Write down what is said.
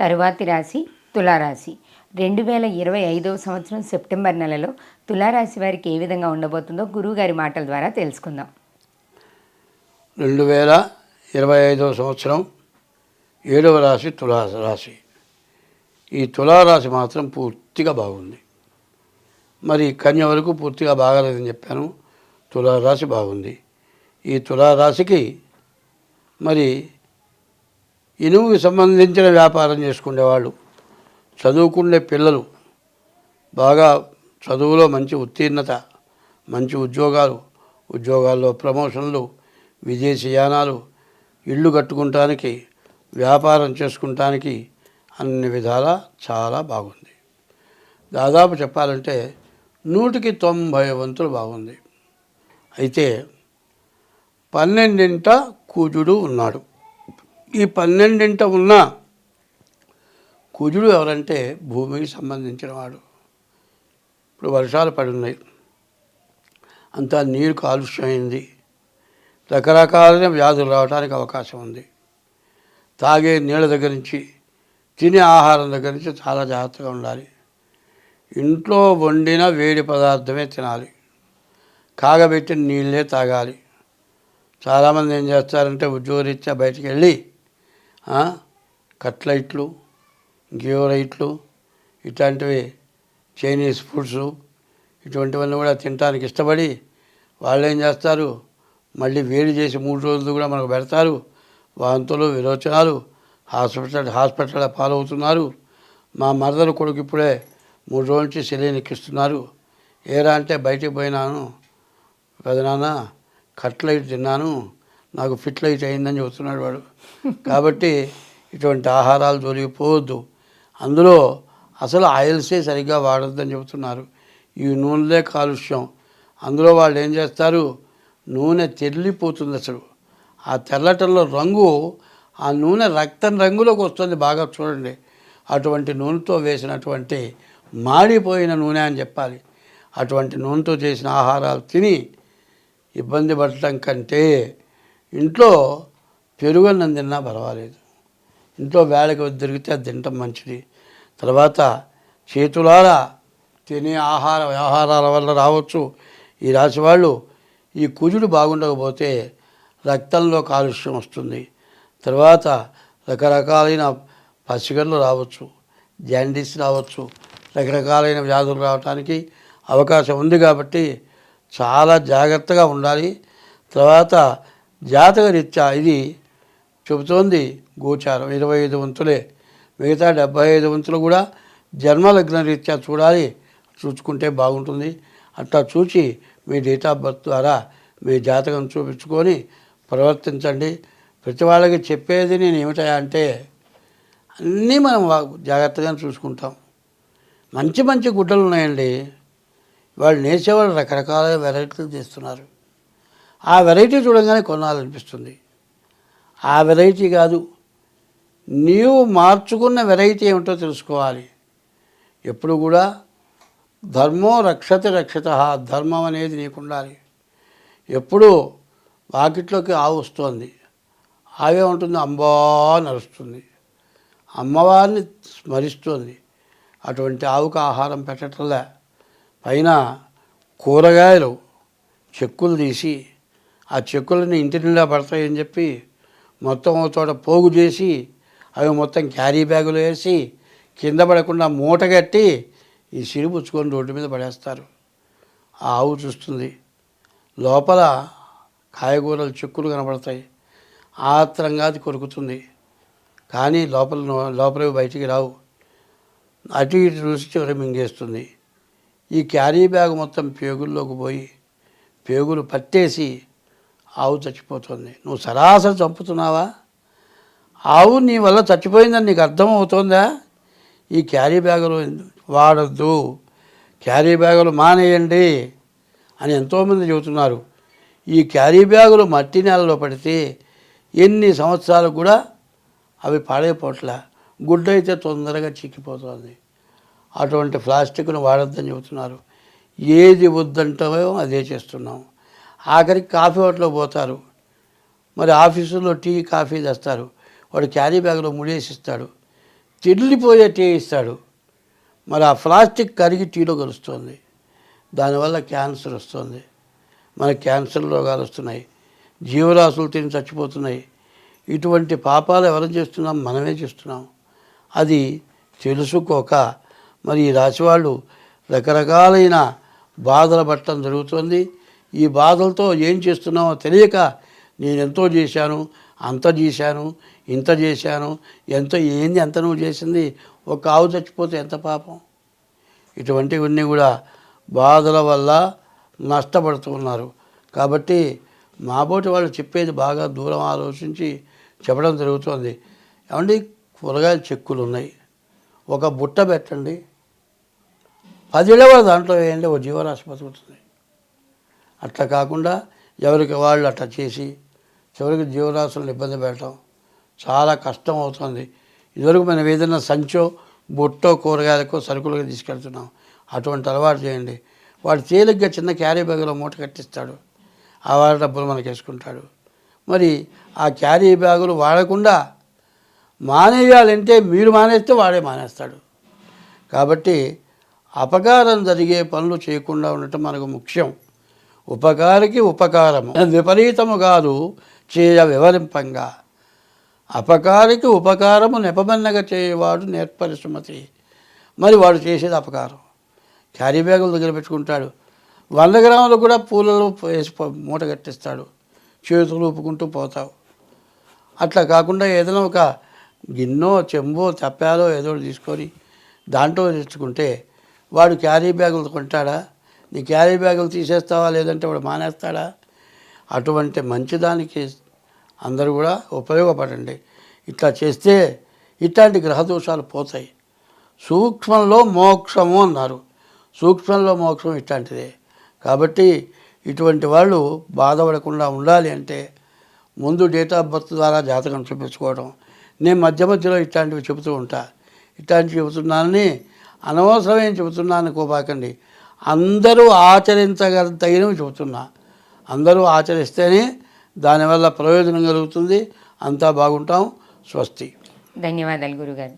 తరువాతి రాశి తులారాశి. 2025వ సంవత్సరం సెప్టెంబర్ నెలలో తులారాశి వారికి ఏ విధంగా ఉండబోతుందో గురువుగారి మాటల ద్వారా తెలుసుకుందాం. 2025వ సంవత్సరం 7వ రాశి తులారాశి. ఈ తులారాశి మాత్రం పూర్తిగా బాగుంది. మరి కన్య వరకు పూర్తిగా బాగాలేదని చెప్పాను. తులారాశి బాగుంది. ఈ తులారాశికి మరి ఇనుముకి సంబంధించిన వ్యాపారం చేసుకునేవాళ్ళు, చదువుకునే పిల్లలు, బాగా చదువులో మంచి ఉత్తీర్ణత, మంచి ఉద్యోగాల్లో ప్రమోషన్లు, విదేశీయానాలు, ఇళ్ళు కట్టుకుంటానికి, వ్యాపారం చేసుకుంటానికి అన్ని విధాలా చాలా బాగుంది. దాదాపు చెప్పాలంటే 100కి 90 వంతులు బాగుంది. అయితే 12ంట కుజుడు ఉన్నాడు. ఈ 12ంట ఉన్న కుజుడు ఎవరంటే భూమికి సంబంధించిన వాడు. ఇప్పుడు వర్షాలు పడి ఉన్నాయి, అంతా నీరు కాలుష్యమైంది, రకరకాలైన వ్యాధులు రావడానికి అవకాశం ఉంది. తాగే నీళ్ళ దగ్గర నుంచి, తినే ఆహారం దగ్గర నుంచి చాలా జాగ్రత్తగా ఉండాలి. ఇంట్లో వండిన వేడి పదార్థమే తినాలి, కాగబెట్టిన నీళ్ళే తాగాలి. చాలామంది ఏం చేస్తారంటే ఉద్యోగరీత్యా బయటికి వెళ్ళి కట్లైట్లు, గేవరైట్లు, ఇట్లాంటివి చైనీస్ ఫుడ్స్ ఇటువంటివన్నీ కూడా తినడానికి ఇష్టపడి వాళ్ళు ఏం చేస్తారు, మళ్ళీ వేడి చేసి 3 రోజులు కూడా మనకు పెడతారు. వాంతులు, విరోచనాలు, హాస్పిటల్ పాలవుతున్నారు. మా మరదలు కొడుకు ఇప్పుడే 3 రోజుల నుంచి సెలైన్ ఎక్కిస్తున్నారు. ఏరా అంటే బయటికి పోయినాను పెదనాన్న, కట్లైట్ తిన్నాను, నాకు ఫిట్లైట్ అయిందని చెబుతున్నాడు వాడు. కాబట్టి ఇటువంటి ఆహారాలు దొరికిపోవద్దు. అందులో అసలు ఆయిల్సే సరిగ్గా వాడొద్దని చెబుతున్నారు. ఈ నూనెలే కాలుష్యం. అందులో వాళ్ళు ఏం చేస్తారు, నూనె తెల్లిపోతుంది. అసలు ఆ తెల్లటంలో రంగు, ఆ నూనె రక్తం రంగులోకి వస్తుంది. బాగా చూడండి, అటువంటి నూనెతో వేసినటువంటి మాడిపోయిన నూనె అని చెప్పాలి. అటువంటి నూనెతో చేసిన ఆహారాలు తిని ఇబ్బంది పడటం కంటే ఇంట్లో పెరుగన్నం తిన్నా పర్వాలేదు. ఇంట్లో వేళకి దొరికితే అది తినటం మంచిది. తర్వాత చేతులారా తినే ఆహారాల వల్ల రావచ్చు ఈ రాశి వాళ్ళు. ఈ కుజుడు బాగుండకపోతే రక్తంలో కాలుష్యం వస్తుంది. తర్వాత రకరకాలైన పసిగళ్ళు రావచ్చు, జాండీస్ రావచ్చు, రకరకాలైన వ్యాధులు రావడానికి అవకాశం ఉంది. కాబట్టి చాలా జాగ్రత్తగా ఉండాలి. తర్వాత జాతక రీత్యా ఇది చెబుతోంది గోచారం 25 వంతులే, మిగతా 75 వంతులు కూడా జన్మలగ్న రీత్యా చూసుకుంటే బాగుంటుంది. అట్లా చూసి మీ డేట్ ఆఫ్ బర్త్ ద్వారా మీ జాతకం చూపించుకొని ప్రవర్తించండి. ప్రతి వాళ్ళకి చెప్పేది నేను ఏమిటా అంటే, అన్నీ మనం జాగ్రత్తగా చూసుకుంటాం. మంచి మంచి గుడ్డలు ఉన్నాయండి. వాళ్ళు నేసేవాళ్ళు రకరకాల వెరైటీలు చేస్తున్నారు. ఆ వెరైటీ చూడగానే కొనాలనిపిస్తుంది. ఆ వెరైటీ కాదు, నీవు మార్చుకున్న వెరైటీ ఏమిటో తెలుసుకోవాలి. ఎప్పుడు కూడా ధర్మో రక్షతి రక్షిత, ధర్మం అనేది నీకు ఉండాలి. ఎప్పుడు వాకిట్లోకి ఆవు వస్తుంది, ఆవే ఉంటుంది, అంబా నడుస్తుంది, అమ్మవారిని స్మరిస్తుంది. అటువంటి ఆవుకు ఆహారం పెట్టటంలే. పైన కూరగాయలు చెక్కులు తీసి ఆ చెక్కులని ఇంటి నిండా పడతాయని చెప్పి మొత్తం ఒక చోట పోగు చేసి అవి మొత్తం క్యారీ బ్యాగులు వేసి కింద పడకుండా మూట కట్టి ఈ సిరిపుచ్చుకొని రోడ్డు మీద పడేస్తారు. ఆ ఆవు చూస్తుంది, లోపల కాయగూరలు చెక్కులు కనబడతాయి, ఆత్రంగా అది కొరుకుతుంది. కానీ లోపలివి బయటికి రావు. అటు ఇటు చూసి చివరి మింగేస్తుంది. ఈ క్యారీ బ్యాగ్ మొత్తం పేగుల్లోకి పోయి పేగులు పట్టేసి ఆవు చచ్చిపోతుంది. నువ్వు సరాసరి చంపుతున్నావా? ఆవు నీ వల్ల చచ్చిపోయిందని నీకు అర్థమవుతుందా? ఈ క్యారీ బ్యాగులు వాడద్దు, క్యారీ బ్యాగులు మానేయండి అని ఎంతోమంది చెబుతున్నారు. ఈ క్యారీ బ్యాగులు మట్టి నేలలో పడితే ఎన్ని సంవత్సరాలు కూడా అవి పాడైపోట్ల, గుడ్డ అయితే తొందరగా చిక్కిపోతుంది. అటువంటి ప్లాస్టిక్ను వాడొద్దని చెబుతున్నారు. ఏది వద్దంటామో అదే చేస్తున్నాం. ఆఖరికి కాఫీ హోటల్లో పోతారు, మరి ఆఫీసులో టీ కాఫీ తెస్తారు, వాడు క్యారీ బ్యాగ్లో ముడేసి ఇస్తాడు. తెల్లిపోయే టీ ఇస్తాడు. మరి ఆ ప్లాస్టిక్ కరిగి టీలో కలుస్తుంది. దానివల్ల క్యాన్సర్ వస్తుంది. మనకి క్యాన్సర్ రోగాలు వస్తున్నాయి. జీవరాశులు తిని చచ్చిపోతున్నాయి. ఇటువంటి పాపాలు ఎవరు చేస్తున్నాం? మనమే చేస్తున్నాం. అది తెలుసుకోక మరి ఈ రాశి వాళ్ళు రకరకాలైన బాధలు పట్టడం జరుగుతుంది. ఈ బాధలతో ఏం చేస్తున్నామో తెలియక నేను ఎంతో చేశాను, అంత చేశాను, ఇంత చేశాను, ఎంత నువ్వు చేసింది, ఒక ఆవు చచ్చిపోతే ఎంత పాపం. ఇటువంటివన్నీ కూడా బాధల వల్ల నష్టపడుతూ ఉన్నారు. కాబట్టి మాబోటి వాళ్ళు చెప్పేది బాగా దూరం ఆలోచించి చెప్పడం జరుగుతుంది. ఏమండి, కూరగాయల చెక్కులు ఉన్నాయి, ఒక బుట్ట పెట్టండి, 10 ఏళ్ళ కూడా దాంట్లో వేయండి, ఒక జీవరాశి బతుకుతుంది. అట్లా కాకుండా ఎవరికి వాళ్ళు అట్లా చేసి చివరికి జీవరాశులను ఇబ్బంది పెట్టడం చాలా కష్టం అవుతుంది. ఇదివరకు మనం ఏదైనా సంచో బుట్టో కూరగాయలకో సరుకులుగా తీసుకెళ్తున్నాం. అటువంటి అలవాటు చేయండి. వాడు తేలిగ్గా చిన్న క్యారీ బ్యాగులో మూట కట్టిస్తాడు, ఆ వాడి డబ్బులు మనకి వేసుకుంటాడు. మరి ఆ క్యారీ బ్యాగులు వాడకుండా మానేయాలంటే మీరు మానేస్తే వాడే మానేస్తాడు. కాబట్టి అపకారం జరిగే పనులు చేయకుండా ఉండటం మనకు ముఖ్యం. ఉపకారికి ఉపకారము విపరీతము కాదు చేయ వివరింపంగా. అపకారికి ఉపకారము నెపమన్నగా చేయవాడు నేర్పరిశ్రమతి. మరి వాడు చేసేది అపకారం. క్యారీ బ్యాగులు దగ్గర పెట్టుకుంటాడు, 100 గ్రాములు కూడా పూలలో వేసి మూట కట్టిస్తాడు, చేతులు ఊపుకుంటూ పోతావు. అట్లా కాకుండా ఏదైనా ఒక గిన్నో చెంబో తప్పాలో ఏదో తీసుకొని దాంట్లో తెచ్చుకుంటే వాడు క్యారీ బ్యాగులు కొంటాడా? నీ క్యారీ బ్యాగులు తీసేస్తావా, లేదంటే వాడు మానేస్తాడా? అటువంటి మంచిదానికి అందరూ కూడా ఉపయోగపడండి. ఇట్లా చేస్తే ఇట్లాంటి గ్రహదోషాలు పోతాయి. సూక్ష్మంలో మోక్షము అన్నారు. సూక్ష్మంలో మోక్షం ఇట్లాంటిదే. కాబట్టి ఇటువంటి వాళ్ళు బాధపడకుండా ఉండాలి అంటే ముందు డేట్ ఆఫ్ బర్త్ ద్వారా జాతకం చూపించుకోవడం. నేను మధ్యలో ఇట్లాంటివి చెబుతూ ఉంటా. ఇట్లాంటివి చెబుతున్నానని అనవసరమేం చెబుతున్నాను అనుకోబాకండి. అందరూ ఆచరించగలిగినవి చెబుతున్నా. అందరూ ఆచరిస్తేనే దానివల్ల ప్రయోజనం కలుగుతుంది. అంతా బాగుంటాం. స్వస్తి. ధన్యవాదాలు గురుగారు.